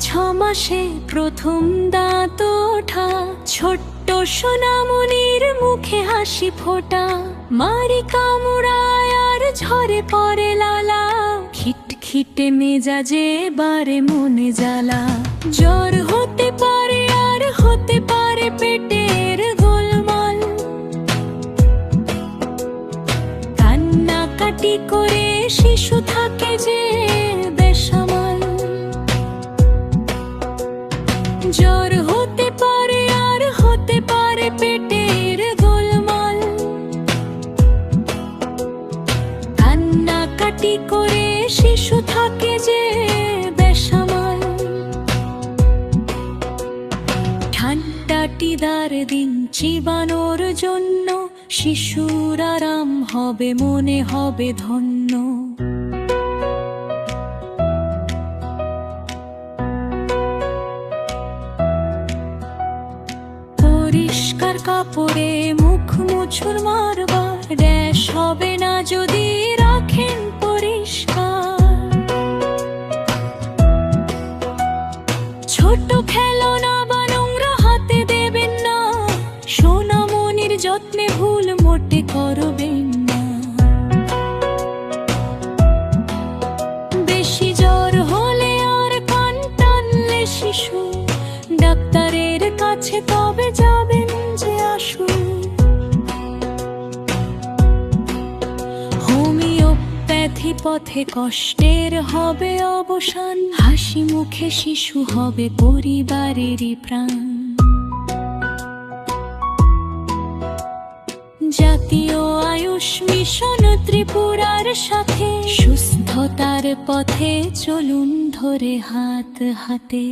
6 মাসে প্রথম দাঁত ওঠা, ছোট্ট সোনামণির মুখে হাসি ফোটা। মারি কামড়ায় আর ঝরে পড়ে লালা, খিটখিটে মেজাজে বারে মনে জ্বালা। জ্বর হতে পারে আর হতে পারে পেটের গোলমাল, কান্নাকাটি করে শিশু থাকে যে বেসামাল। জ্বর হতে পারে আর হতে পারে পেটের গোলমাল, কান্নাকাটি করে শিশু থাকে যে বেসামাল। ঠান্ডাটিদার দিন চিবানোর জন্য শিশুর আরাম হবে, মনে হবে ধন্য। পরিষ্কার কাপড়ে মুখ মুছুর মারবার, র্যাশ হবে না যদি রাখেন পরিষ্কার। ছোট খেলনা বা নোংরা হাতে দেবেন না, সোনামণির যত্নে ভুল মোটে করবেন না। বেশি জ্বর হলে আর কান টানলে শিশু, ডাক্তারের কাছে তবে যাবেন যে আসুন। হোমিওপ্যাথি পথে কষ্টের হবে অবসান, হাসি মুখে শিশু হবে পরিবারেরই প্রাণ। জাতীয় আয়ুষ মিশন ত্রিপুরার সাথে, সুস্থতার পথে চলুন ধরে হাত হাতে।